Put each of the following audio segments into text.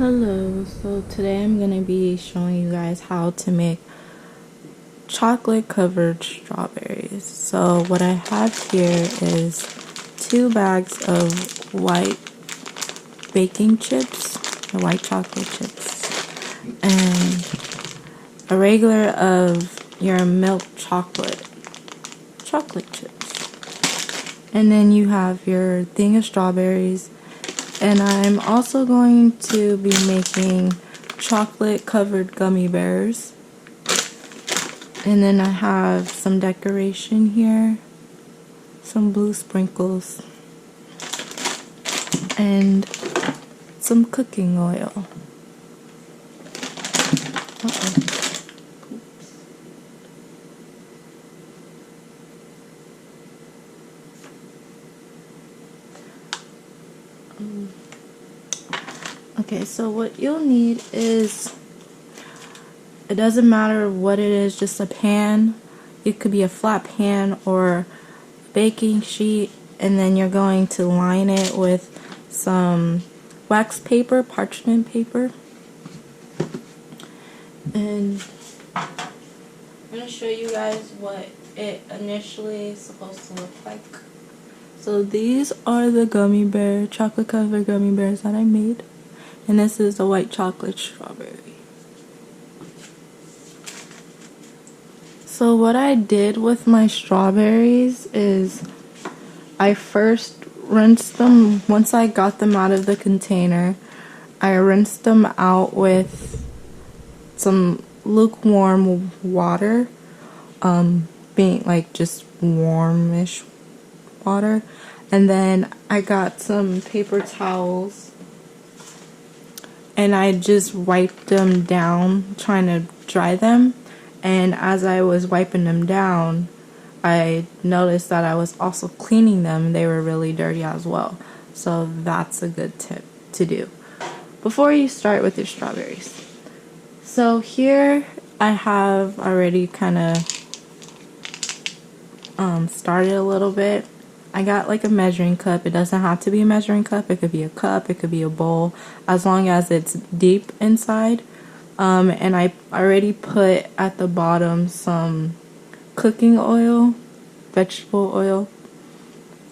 Hello, so today I'm going to be showing you guys how to make chocolate covered strawberries. So what I have here is 2 bags of white baking chips, or white chocolate chips, and a regular of your milk chocolate chips. And then you have your thing of strawberries. And I'm also going to be making chocolate covered gummy bears. And then I have some decoration here, some blue sprinkles, and some cooking oil. Okay, so what you'll need is, it doesn't matter what it is, just a pan. It could be a flat pan or a baking sheet, and then you're going to line it with some wax paper, parchment paper. And I'm going to show you guys what it initially is supposed to look like. So these are the chocolate covered gummy bears that I made. And this is the white chocolate strawberry. So what I did with my strawberries is I first rinsed them. Once I got them out of the container, I rinsed them out with some lukewarm water, being like just warmish water. And then I got some paper towels and I just wiped them down, trying to dry them. And as I was wiping them down, I noticed that I was also cleaning them. They were really dirty as well. So that's a good tip to do before you start with your strawberries. So here I have already kind of started a little bit. I got like a measuring cup. It doesn't have to be a measuring cup. It could be a cup. It could be a bowl, as long as it's deep inside. And I already put at the bottom some cooking oil, vegetable oil.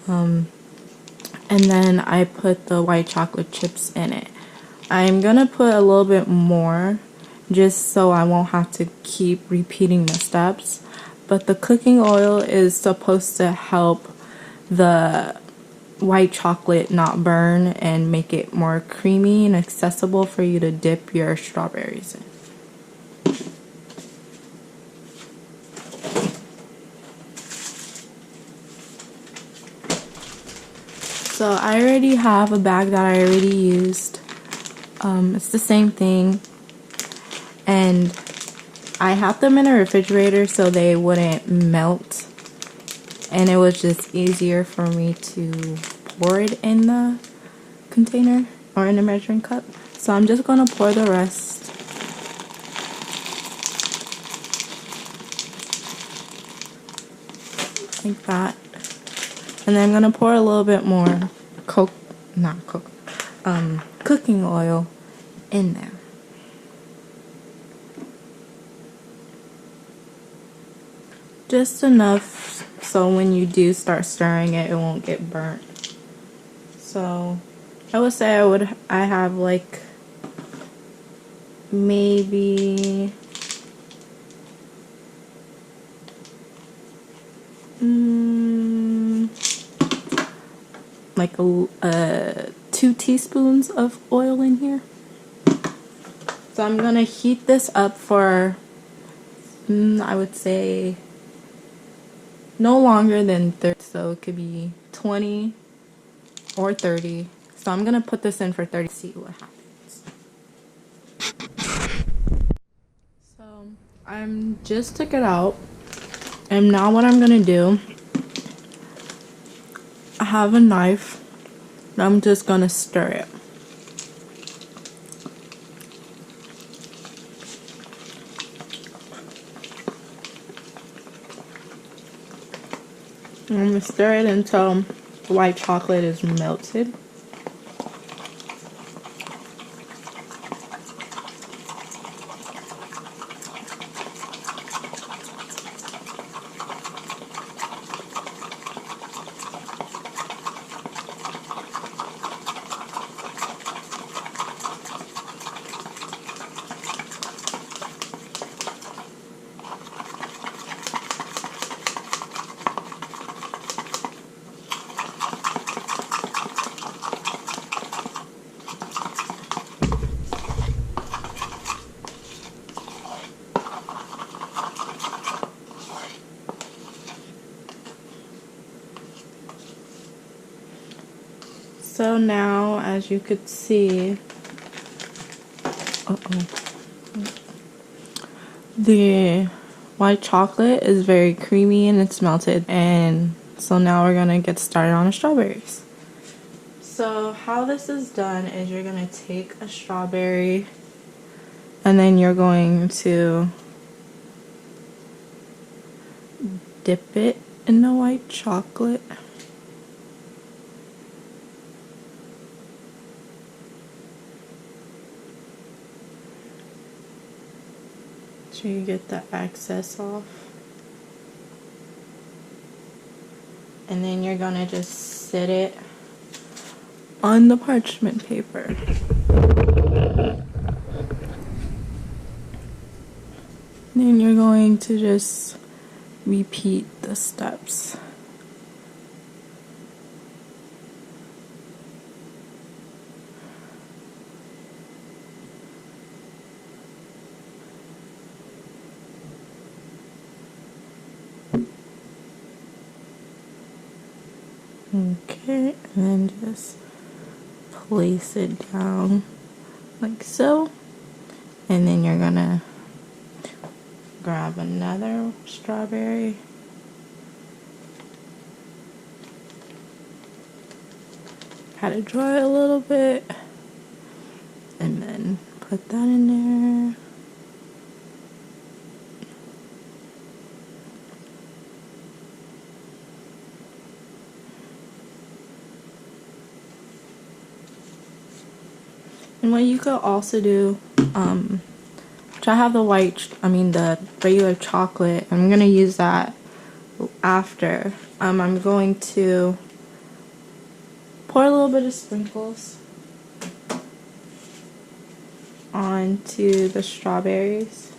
And then I put the white chocolate chips in it. I'm gonna put a little bit more just so I won't have to keep repeating the steps. But the cooking oil is supposed to help the white chocolate not burn and make it more creamy and accessible for you to dip your strawberries in. So I already have a bag that I already used. It's the same thing, and I have them in a refrigerator so they wouldn't melt. And it was just easier for me to pour it in the container or in a measuring cup. So I'm just going to pour the rest. Like that. And then I'm going to pour a little bit more cooking oil in there. Just enough so when you do start stirring it, it won't get burnt. So I would say I have like maybe like 2 teaspoons of oil in here. So I'm gonna heat this up for I would say no longer than 30, so it could be 20 or 30. So I'm gonna put this in for 30 to see what happens. So I'm just took it out, and now what I'm gonna do, I have a knife and I'm just gonna stir it. I'm going to stir it until the white chocolate is melted. So now, as you could see, the white chocolate is very creamy and it's melted, and so now we're gonna get started on the strawberries. So how this is done is you're gonna take a strawberry and then you're going to dip it in the white chocolate. So you get the excess off. And then you're gonna just sit it on the parchment paper. Then you're going to just repeat the steps. Okay, and then just place it down like so. And then you're gonna grab another strawberry. Had it dry a little bit. And then put that in there. And what you could also do, which I have the the regular chocolate. I'm gonna use that after. I'm going to pour a little bit of sprinkles onto the strawberries.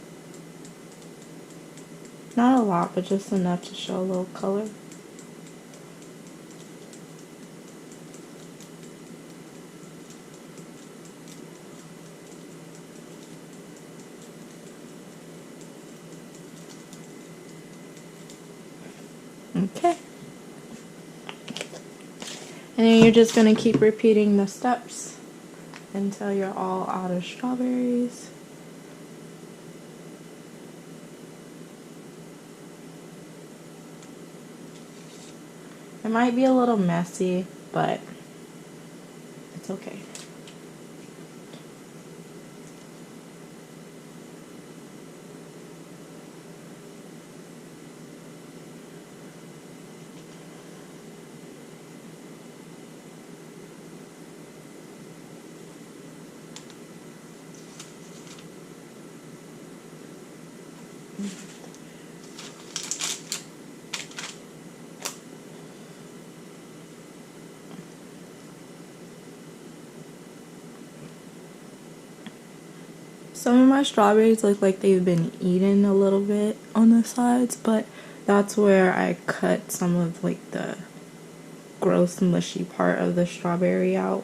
Not a lot, but just enough to show a little color. Okay. And then you're just going to keep repeating the steps until you're all out of strawberries. It might be a little messy, but it's okay. Some of my strawberries look like they've been eaten a little bit on the sides, but that's where I cut some of like the gross mushy part of the strawberry out.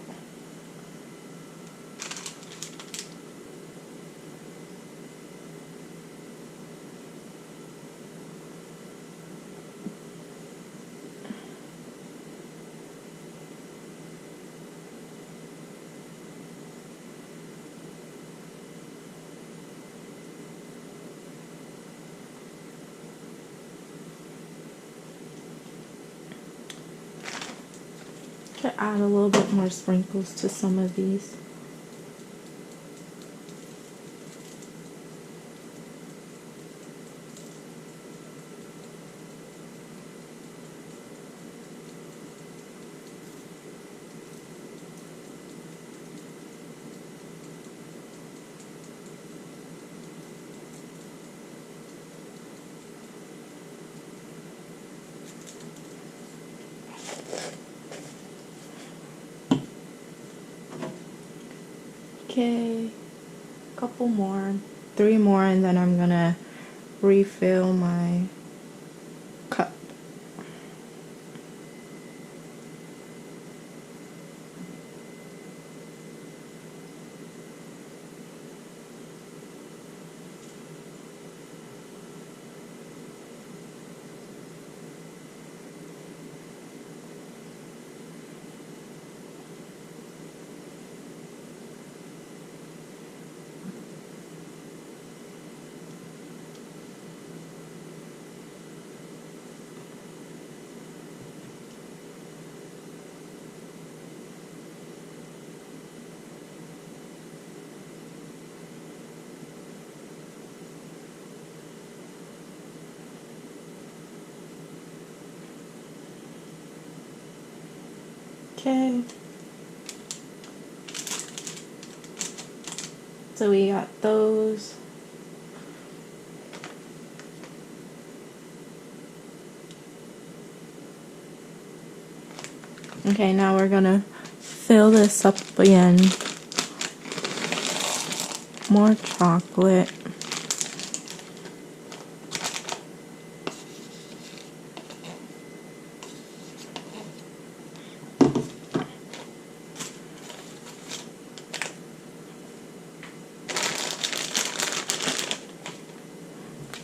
To add a little bit more sprinkles to some of these. Okay, couple more, 3 more, and then I'm gonna refill my cup. Okay. So we got those. Okay, now we're gonna fill this up again. More chocolate.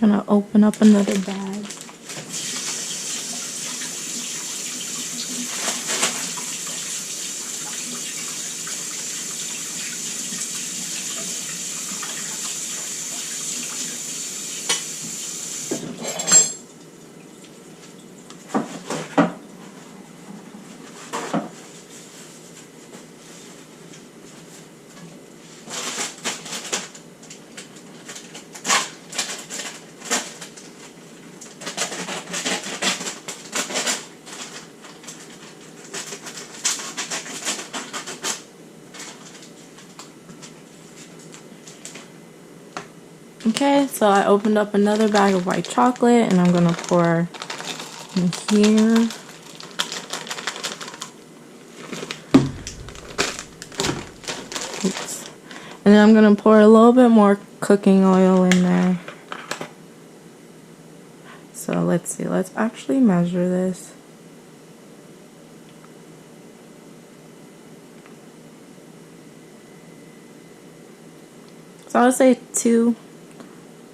Gonna open up another bag. Okay, so I opened up another bag of white chocolate and I'm gonna pour in here. Oops. And then I'm gonna pour a little bit more cooking oil in there. So let's see, let's actually measure this. So I would say 2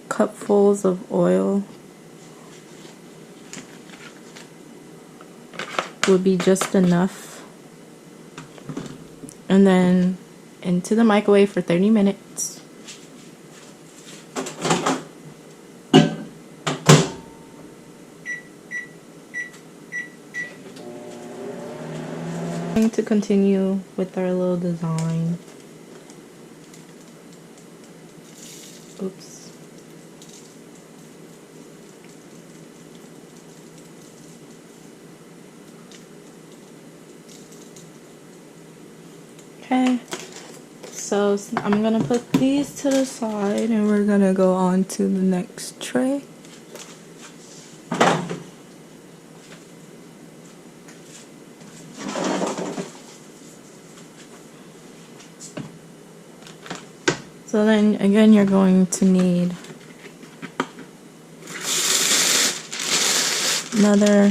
cupfuls of oil would be just enough. And then into the microwave for 30 minutes. I'm going to continue with our little design. Oops. Okay, so I'm gonna put these to the side and we're gonna go on to the next tray. So then again, you're going to need another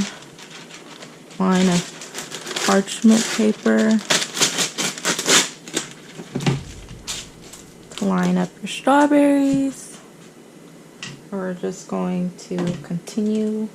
line of parchment paper to line up your strawberries. We're just going to continue .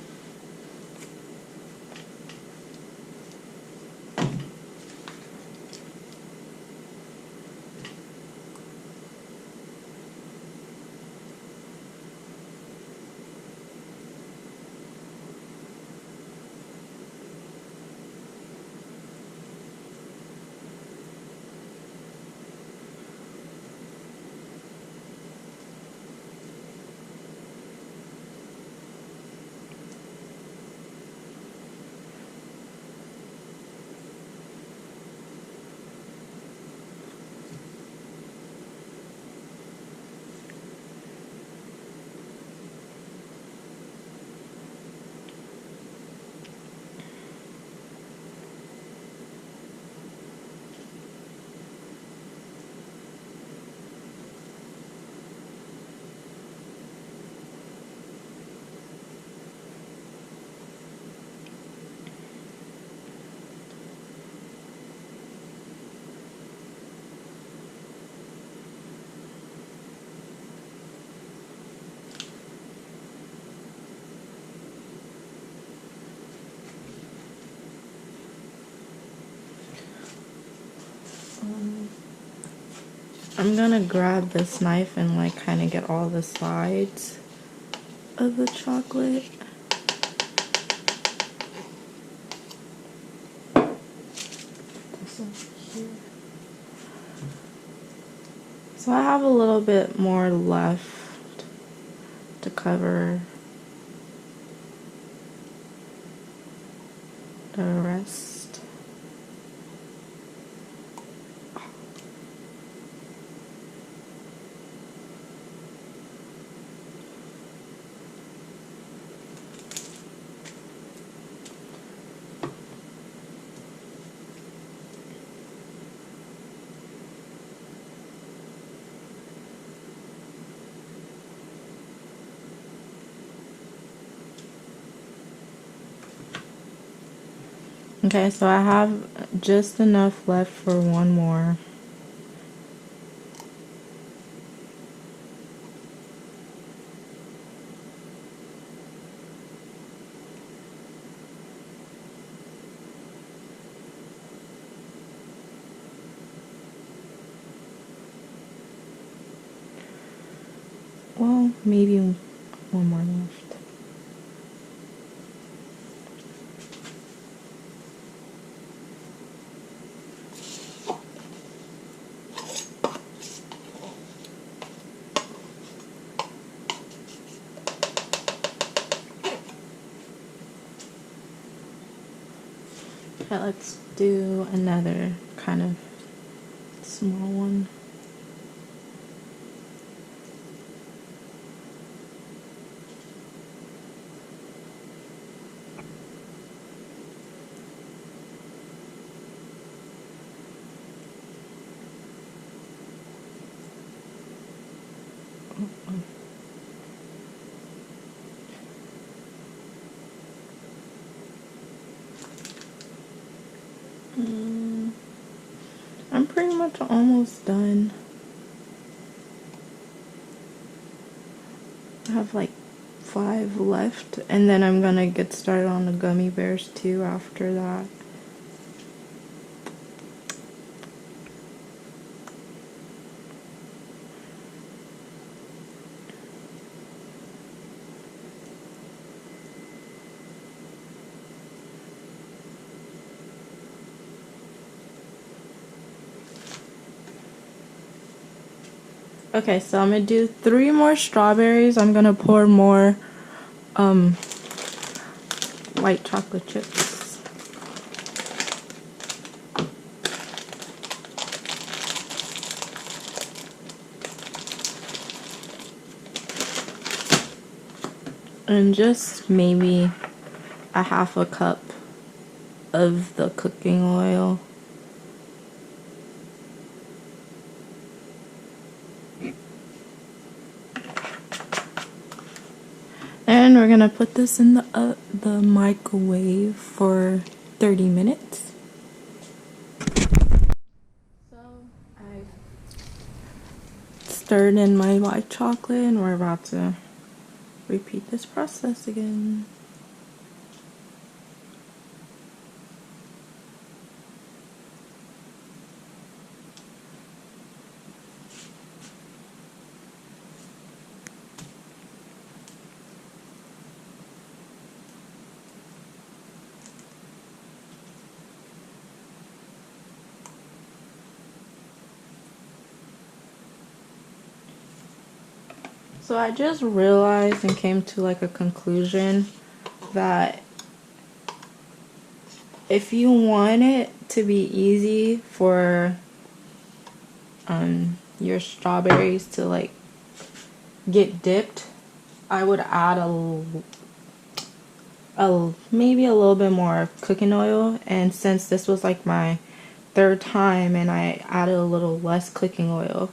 I'm gonna grab this knife and like kind of get all the sides of the chocolate. So I have a little bit more left to cover the rest. Okay, so I have just enough left for one more. Well, maybe one more left. Okay, let's do another kind of small one. I'm pretty much almost done. I have like 5 left, and then I'm gonna get started on the gummy bears too after that. Okay, so I'm gonna do 3 more strawberries. I'm gonna pour more white chocolate chips. And just maybe a half a cup of the cooking oil. And we're gonna put this in the microwave for 30 minutes. So I stirred in my white chocolate, and we're about to repeat this process again. So I just realized and came to like a conclusion that if you want it to be easy for your strawberries to like get dipped, I would add maybe a little bit more cooking oil. And since this was like my 3rd time and I added a little less cooking oil,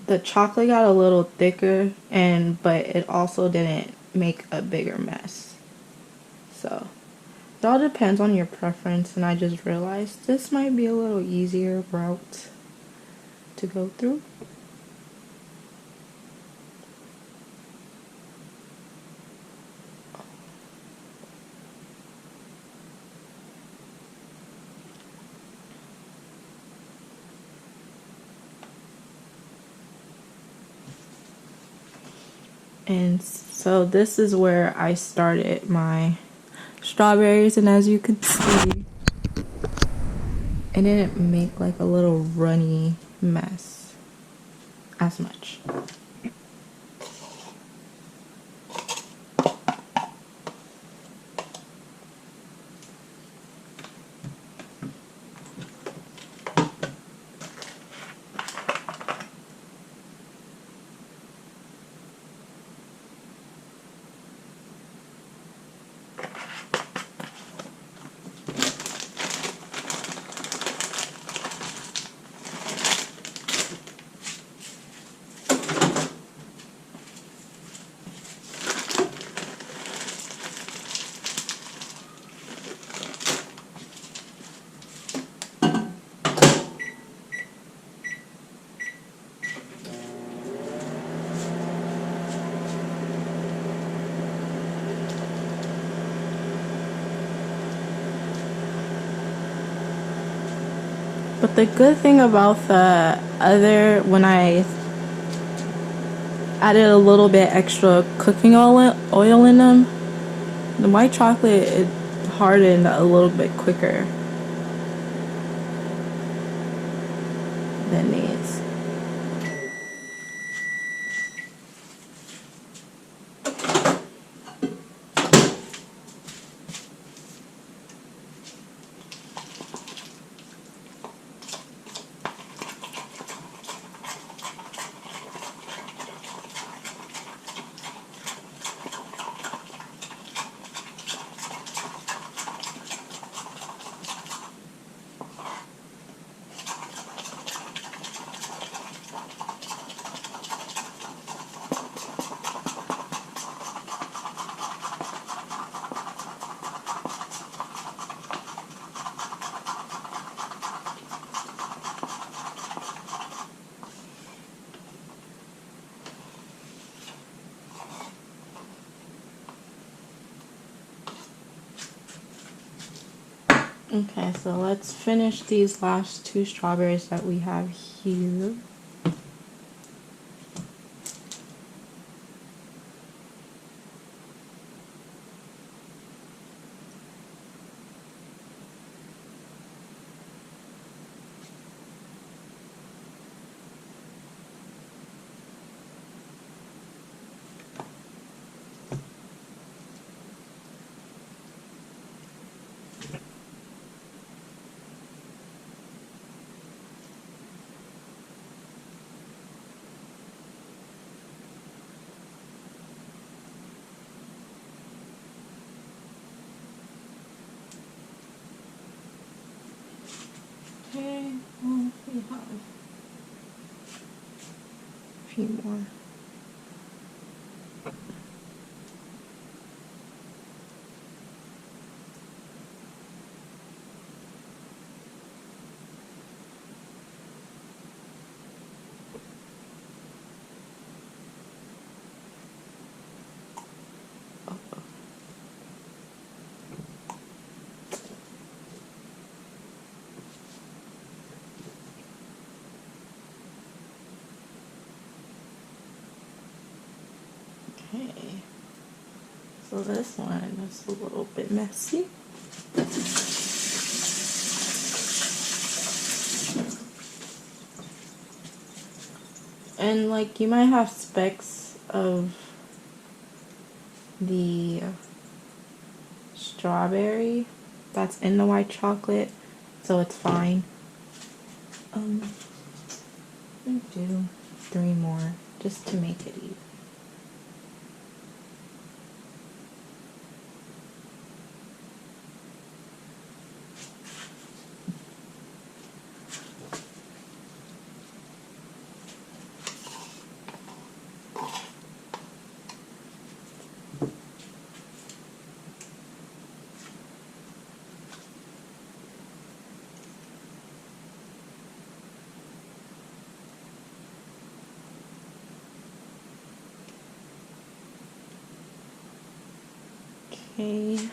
the chocolate got a little thicker, but it also didn't make a bigger mess. So it all depends on your preference, and I just realized this might be a little easier route to go through. And so this is where I started my strawberries, and as you can see, it didn't make like a little runny mess as much. But the good thing about the other, when I added a little bit extra cooking oil in them, the white chocolate, it hardened a little bit quicker than these. Okay, so let's finish these last two strawberries that we have here. Okay, well, we have a few more. Okay, so this one is a little bit messy. And like you might have specks of the strawberry that's in the white chocolate, so it's fine. I'm gonna do 3 more just to make it even. Okay,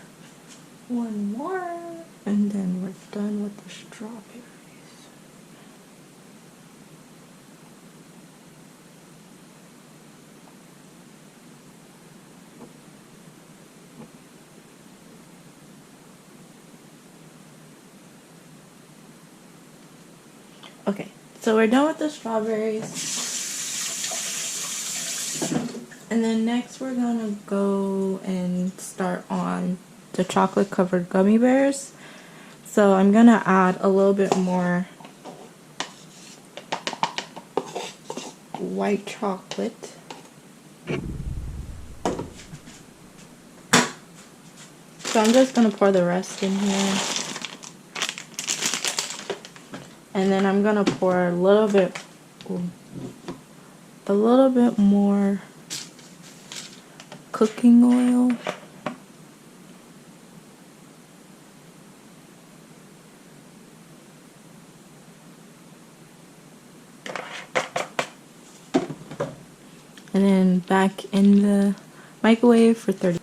1 more, and then we're done with the strawberries. Okay, so we're done with the strawberries. And then next we're gonna go and start on the chocolate covered gummy bears. So I'm gonna add a little bit more white chocolate. So I'm just gonna pour the rest in here. And then I'm gonna pour a little bit more cooking oil. And then back in the microwave for 30.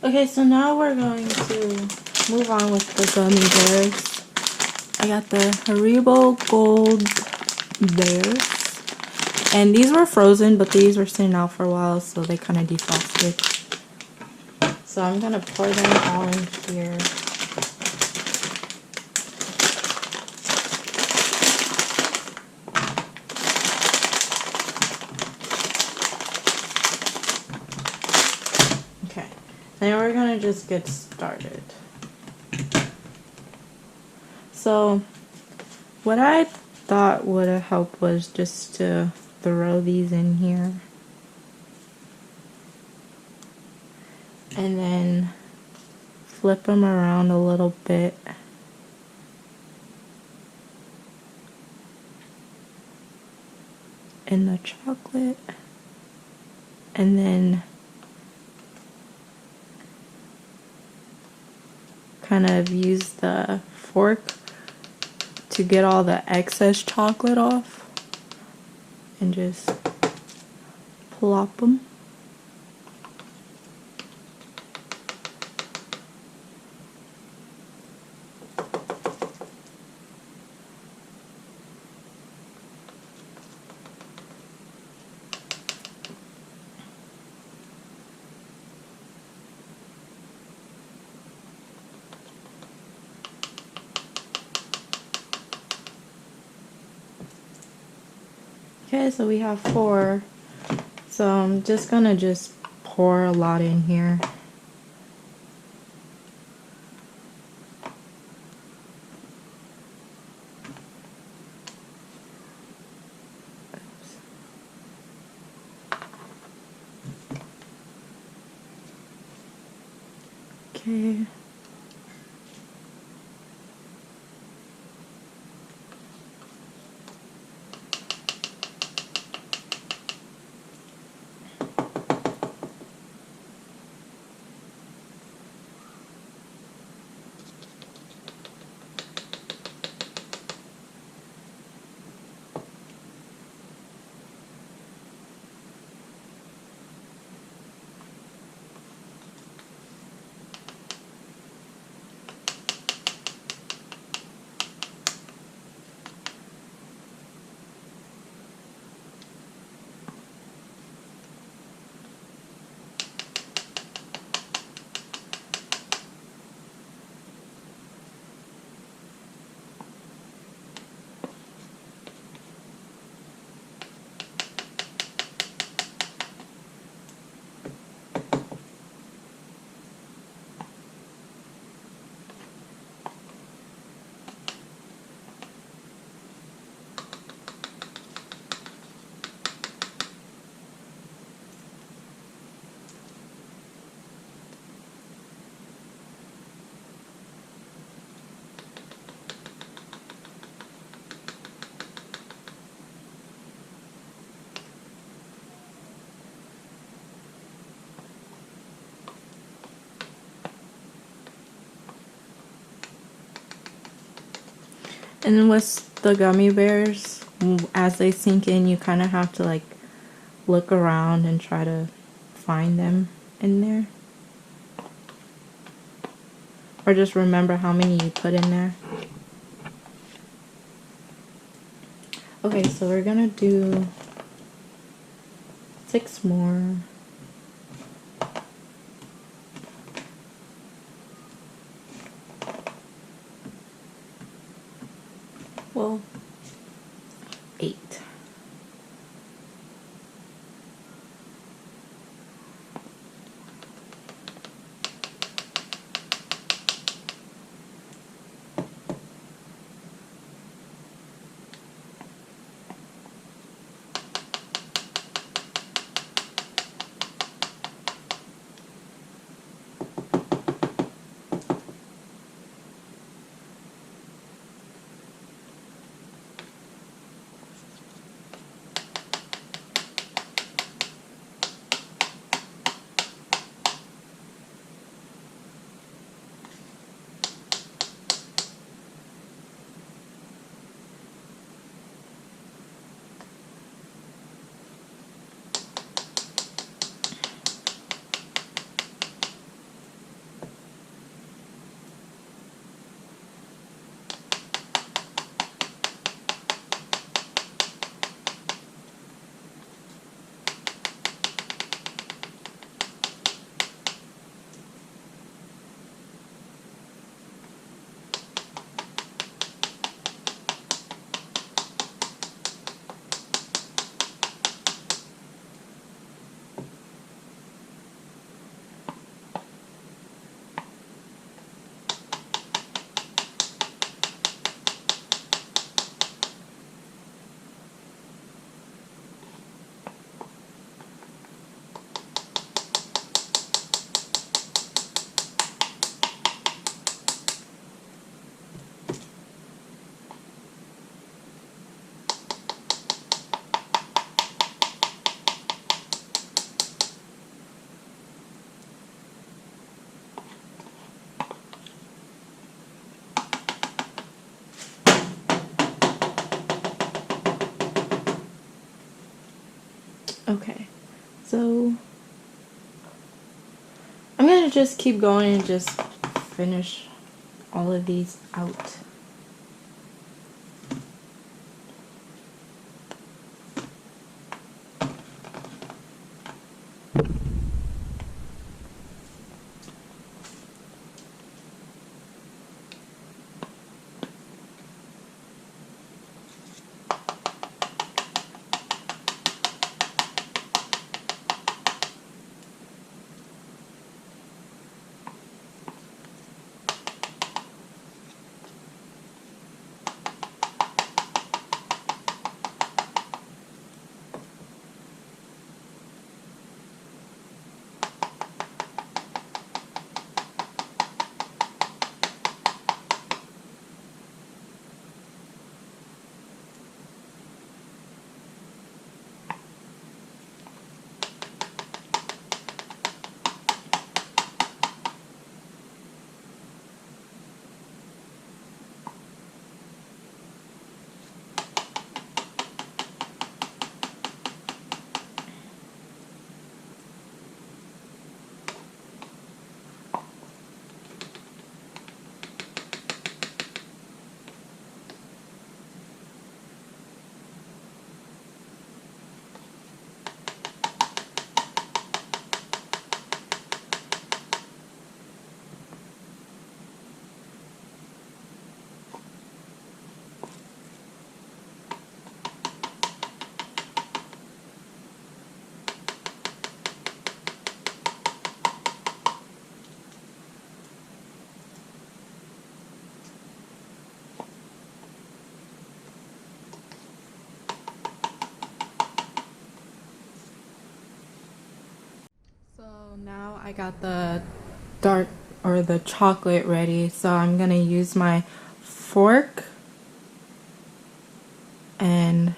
Okay, so now we're going to move on with the gummy bears. I got the Haribo Gold Bears. And these were frozen, but these were sitting out for a while, so they kind of defrosted. So I'm going to pour them all in here. Okay, then we're going to just get started. So what I thought would have helped was just to throw these in here. And then flip them around a little bit. In the chocolate. And then kind of use the fork to get all the excess chocolate off. And just plop them. Okay, so we have 4. So I'm just gonna pour a lot in here. Okay. And with the gummy bears, as they sink in, you kind of have to like look around and try to find them in there. Or just remember how many you put in there. Okay, so we're gonna do 6 more. Well, 8. Okay, so I'm gonna just keep going and just finish all of these out. So now I got the dark or the chocolate ready, so I'm gonna use my fork and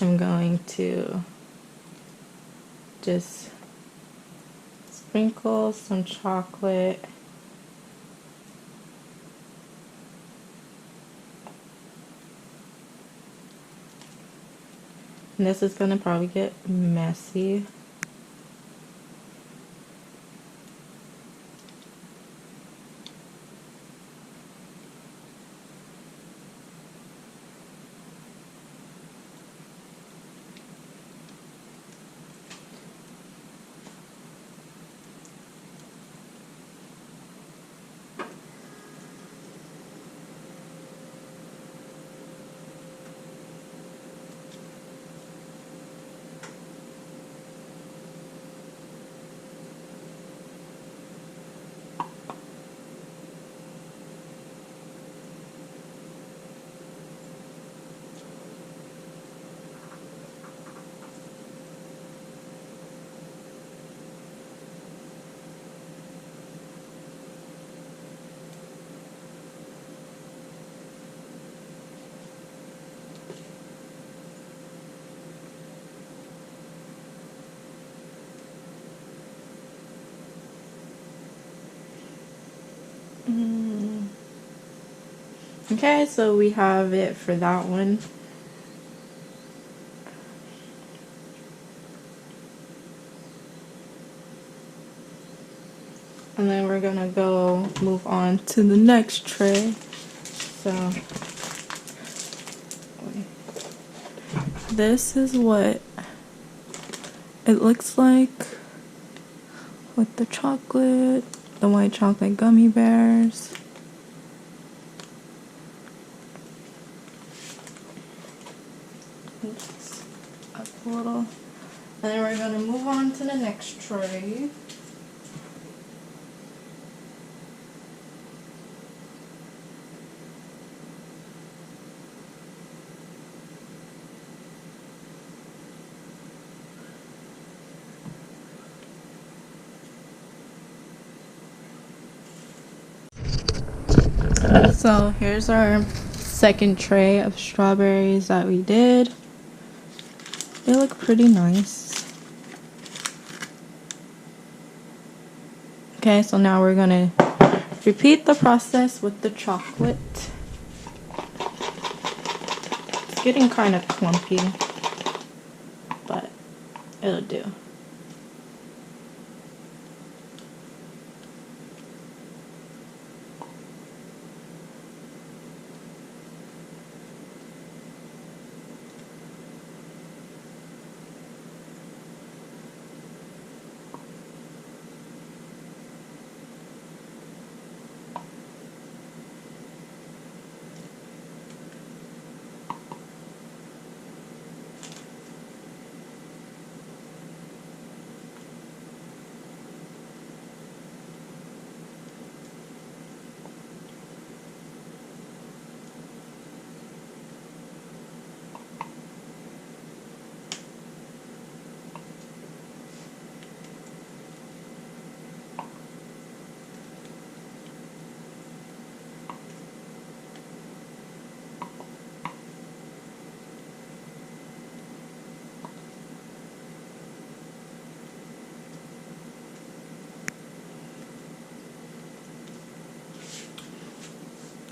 I'm going to just sprinkle some chocolate. And this is gonna probably get messy. Okay, so we have it for that one. And then we're gonna go move on to the next tray. So this is what it looks like with the chocolate, the white chocolate gummy bears. Oops, up a little. And then we're gonna move on to the next tray. So here's our second tray of strawberries that we did. They look pretty nice. Okay, so now we're gonna repeat the process with the chocolate. It's getting kind of clumpy, but it'll do.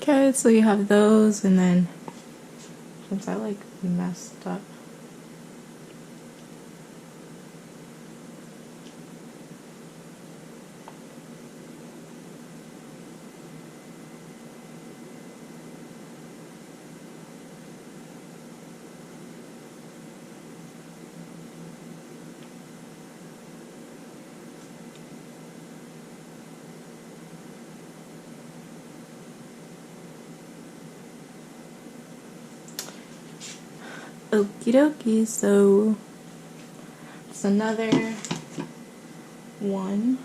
Okay, so you have those, and then since I like messed up. Okie dokie, so it's another one.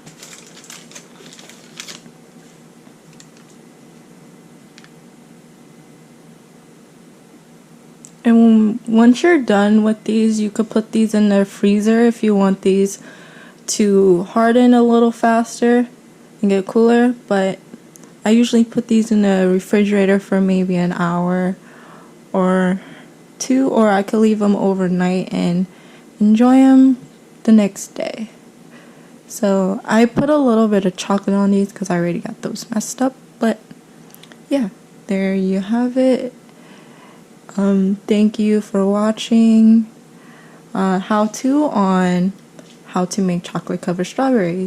And once you're done with these, you could put these in the freezer if you want these to harden a little faster and get cooler, but I usually put these in the refrigerator for maybe an hour or two, or I could leave them overnight and enjoy them the next day. So I put a little bit of chocolate on these because I already got those messed up, but yeah, there you have it. Thank you for watching how to make chocolate covered strawberries.